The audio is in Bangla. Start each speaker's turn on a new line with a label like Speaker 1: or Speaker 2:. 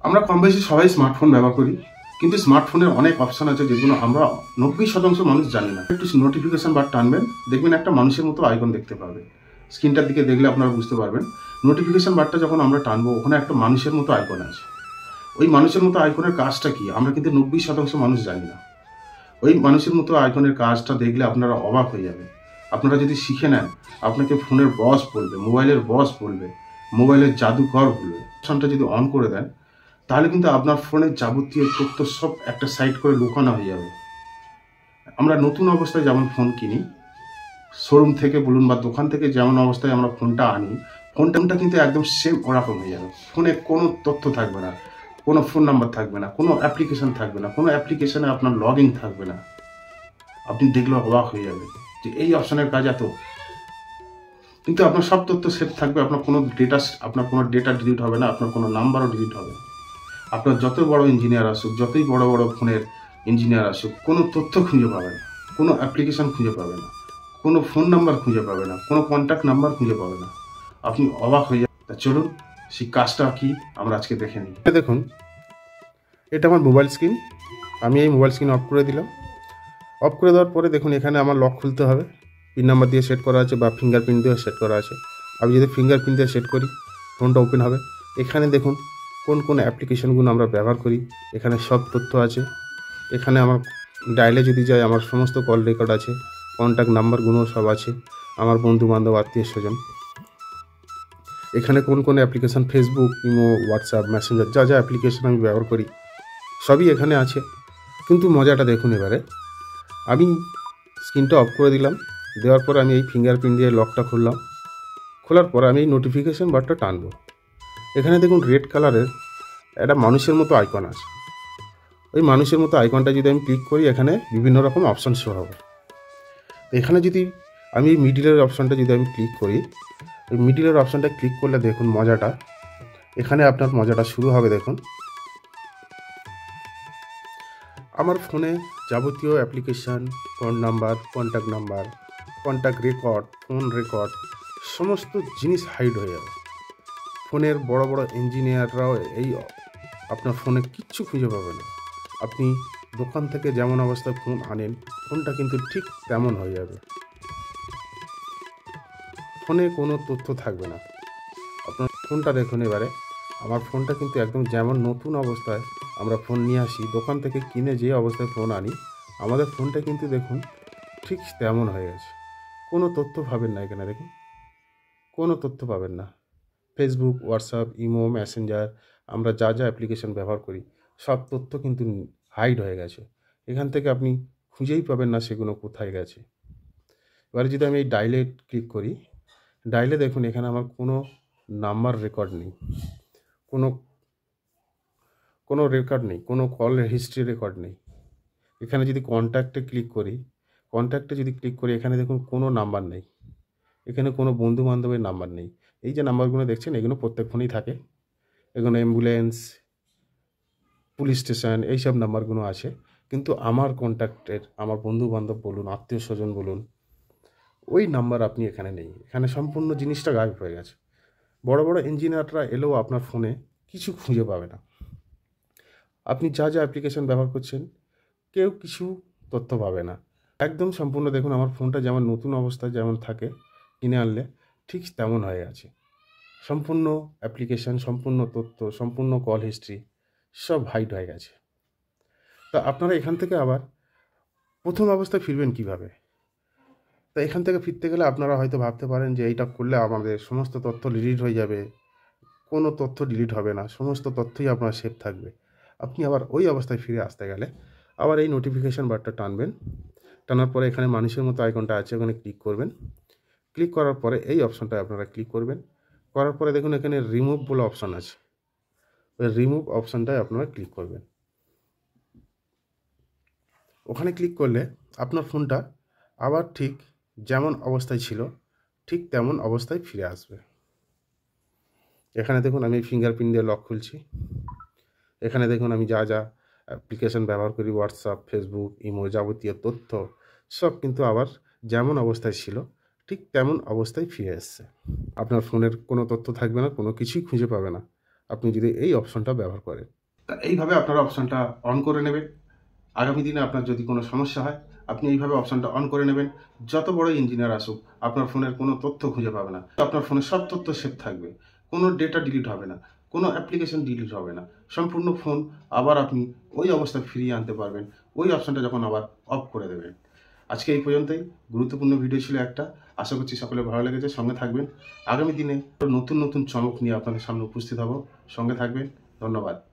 Speaker 1: আমরা কম বেশি সবাই স্মার্টফোন ব্যবহার করি, কিন্তু স্মার্টফোনের অনেক অপশন আছে যেগুলো আমরা 90% মানুষ জানি না। একটু নোটিফিকেশন বার টানবেন, দেখবেন একটা মানুষের মতো আইকন দেখতে পাবে। স্ক্রিনটার দিকে দেখলে আপনারা বুঝতে পারবেন নোটিফিকেশন বারটা যখন আমরা টানবো ওখানে একটা মানুষের মতো আইকন আছে। ওই মানুষের মতো আইকনের কাজটা কি আমরা কিন্তু 90% মানুষ জানি না। ওই মানুষের মতো আইকনের কাজটা দেখলে আপনারা অবাক হয়ে যাবে। আপনারা যদি শিখে নেন, আপনাকে ফোনের বস বলবে, মোবাইলের বস বলবে, মোবাইলের জাদুকর বলবে। অপশনটা যদি অন করে দেন তাহলে কিন্তু আপনার ফোনের যাবতীয় তথ্য সব একটা সাইড করে লুকানো হয়ে যাবে। আমরা নতুন অবস্থায় যেমন ফোন কিনি, শোরুম থেকে বলুন বা দোকান থেকে যেমন অবস্থায় আমরা ফোনটা আনি, ফোনটা কিন্তু একদম সেম ওরকম হয়ে যাবে। ফোনে কোনো তথ্য থাকবে না, কোনো ফোন নাম্বার থাকবে না, কোনো অ্যাপ্লিকেশন থাকবে না, কোনো অ্যাপ্লিকেশনে আপনার লগ ইন থাকবে না। আপনি দেখলে অবাক হয়ে যাবে যে এই অপশনের কাজ এত। কিন্তু আপনার সব তথ্য সেভ থাকবে, আপনার কোনো ডেটা ডিলিট হবে না, আপনার কোনো নাম্বারও ডিলিট হবে না। আপনার যত বড় ইঞ্জিনিয়ার আসুক, যতই বড় বড় ফোনের ইঞ্জিনিয়ার আসুক, কোনো তথ্য খুঁজে পাবে না, কোনো অ্যাপ্লিকেশন খুঁজে পাবে না, কোনো ফোন নাম্বার খুঁজে পাবে না, কোনো কন্ট্যাক্ট নাম্বার খুঁজে পাবে না। আপনি অবাক হয়ে যাবেন। তা চলুন সেই কাজটা কি আমরা আজকে দেখে নিই। দেখুন, এটা আমার মোবাইল স্ক্রিন। আমি এই মোবাইল স্ক্রিন অফ করে দিলাম। অফ করে দেওয়ার পরে দেখুন এখানে আমার লক খুলতে হবে। পিন নাম্বার দিয়ে সেট করা আছে বা ফিঙ্গারপ্রিন্ট দিয়ে সেট করা আছে। আমি যদি ফিঙ্গারপ্রিন্ট দিয়ে সেট করি ফোনটা ওপেন হবে। এখানে দেখুন কোন কোন অ্যাপ্লিকেশনগুলো আমরা ব্যবহার করি, এখানে সব তথ্য আছে। এখানে আমার ডায়ালে যদি যাই আমার সমস্ত কল রেকর্ড আছে, কন্ট্যাক্ট নাম্বারগুলো সব আছে, আমার বন্ধুবান্ধব আত্মীয় স্বজন। এখানে কোন কোন application, Facebook, imo, WhatsApp, Messenger, যা যা অ্যাপ্লিকেশান আমি ব্যবহার করি সবই এখানে আছে। কিন্তু মজাটা দেখুন, এবারে আমি স্ক্রিনটা অফ করে দিলাম। দেওয়ার পর আমি এই ফিঙ্গারপ্রিন্ট দিয়ে লকটা খুললাম। খোলার পর আমি এই নোটিফিকেশান বারটা টানবো। এখানে দেখুন রেড কালারের একটা মানুষের মতো আইকন আছে। ওই মানুষের মতো আইকনটা যদি আমি ক্লিক করি এখানে বিভিন্ন রকম অপশান শো হবে। এখানে যদি আমি এই মিডিলের অপশানটা যদি আমি ক্লিক করি, ওই মিডিলের অপশানটা ক্লিক করলে দেখুন মজাটা, এখানে আপনার মজাটা শুরু হবে। দেখুন আমার ফোনে যাবতীয় application, phone number, contact record, phone record, সমস্ত জিনিস হাইড হয়ে যাবে। ফোনের বড় বড় ইঞ্জিনিয়াররাও এই আপনার ফোনে কিচ্ছু খুঁজে পাবে না। আপনি দোকান থেকে যেমন অবস্থায় ফোন আনেন, ফোনটা কিন্তু ঠিক তেমন হয়ে যাবে। ফোনে কোনো তথ্য থাকবে না। আপনার ফোনটা দেখুন, এবারে আমার ফোনটা কিন্তু একদম যেমন নতুন অবস্থায় আমরা ফোন নিয়ে আসি, দোকান থেকে কিনে যে অবস্থায় ফোন আনি, আমাদের ফোনটা কিন্তু দেখুন ঠিক তেমন হয়ে গেছে। কোনো তথ্য পাবেন না এখানে। দেখুন কোনো তথ্য পাবেন না। ফেসবুক, হোয়াটসঅ্যাপ, ইমো, মেসেঞ্জার, আমরা যা যা অ্যাপ্লিকেশন ব্যবহার করি সব তথ্য কিন্তু হাইড হয়ে গেছে। এখান থেকে আপনি খুঁজেই পাবেন না সেগুলো কোথায় গেছে। এবারে যদি আমি এই ডায়ালে ক্লিক করি, ডায়ালে দেখুন এখানে আমার কোনো নাম্বার রেকর্ড নেই, কোনো কোনো রেকর্ড নেই, কোনো কল হিস্ট্রি রেকর্ড নেই। এখানে যদি কন্ট্যাক্টে ক্লিক করি, এখানে দেখুন কোনো নাম্বার নেই, এখানে কোনো বন্ধু বান্ধবের নাম্বার নেই। এই যে নাম্বারগুলো দেখছেন এগুলো প্রত্যেক ফোনেই থাকে। এগুলো অ্যাম্বুলেন্স, পুলিশ স্টেশন, এইসব নাম্বারগুলো আছে। কিন্তু আমার কন্ট্যাক্টের, আমার বন্ধু বান্ধব বলুন, আত্মীয় স্বজন বলুন, ওই নাম্বার আপনি এখানে নেই। এখানে সম্পূর্ণ জিনিসটা গায়েব হয়ে গেছে। বড় বড় ইঞ্জিনিয়াররা এলেও আপনার ফোনে কিছু খুঁজে পাবে না। আপনি যা যা অ্যাপ্লিকেশন ব্যবহার করছেন কেউ কিছু তথ্য পাবে না। একদম সম্পূর্ণ দেখুন আমার ফোনটা যেমন নতুন অবস্থায় যেমন থাকে কিনে আনলে ঠিক তেমন হয়ে আছে। সম্পূর্ণ অ্যাপ্লিকেশান, সম্পূর্ণ তথ্য, সম্পূর্ণ কল হিস্ট্রি সব হাইড হয়ে গেছে। তা আপনারা এখান থেকে আবার প্রথম অবস্থায় ফিরবেন কিভাবে? তা এখান থেকে ফিরতে গেলে আপনারা হয়তো ভাবতে পারেন যে এইটা করলে আমাদের সমস্ত তথ্য ডিলিট হয়ে যাবে। কোনো তথ্য ডিলিট হবে না, সমস্ত তথ্যই আপনার সেভ থাকবে। আপনি আবার ওই অবস্থায় ফিরে আসতে গেলে আবার এই নোটিফিকেশান বারটা টানবেন। টানার পরে এখানে মানুষের মতো আইকনটা আছে, ওখানে ক্লিক করবেন। ক্লিক করার পরে এই অপশানটায় আপনারা ক্লিক করবেন। করার পরে দেখুন এখানে রিমুভ বলে অপশান আছে, ওই রিমুভ অপশানটায় আপনারা ক্লিক করবেন। ওখানে ক্লিক করলে আপনার ফোনটা আবার ঠিক যেমন অবস্থায় ছিল ঠিক তেমন অবস্থায় ফিরে আসবে। এখানে দেখুন আমি ফিঙ্গারপ্রিন্ট দিয়ে লক খুলছি। এখানে দেখুন আমি যা যা অ্যাপ্লিকেশান ব্যবহার করি, হোয়াটসঅ্যাপ, ফেসবুক, ইমো, যাবতীয় তথ্য সব কিন্তু আবার যেমন অবস্থায় ছিল ঠিক তেমন অবস্থায় ফিরে এসছে। আপনার ফোনের কোনো তথ্য থাকবে না, কোনো কিছুই খুঁজে পাবে না। আপনি যদি এই অপশনটা ব্যবহার করেন। তা এইভাবে আপনারা অপশনটা অন করে নেবেন। আগামী দিনে আপনার যদি কোনো সমস্যা হয়, আপনি এইভাবে অপশনটা অন করে নেবেন। যত বড় ইঞ্জিনিয়ার আসুক, আপনার ফোনের কোনো তথ্য খুঁজে পাবে না। আপনার ফোনে সব তথ্য সেভ থাকবে, কোনো ডেটা ডিলিট হবে না, কোনো অ্যাপ্লিকেশন ডিলিট হবে না। সম্পূর্ণ ফোন আবার আপনি ওই অবস্থায় ফিরিয়ে আনতে পারবেন, ওই অপশনটা যখন আবার অফ করে দেবেন। আজকে এই পর্যন্তই। গুরুত্বপূর্ণ ভিডিও ছিল একটা। আশা করছি সকলে ভালো লেগেছে। সঙ্গে থাকবেন। আগামী দিনে নতুন নতুন চমক নিয়ে আপনাদের সামনে উপস্থিত হব। সঙ্গে থাকবেন। ধন্যবাদ।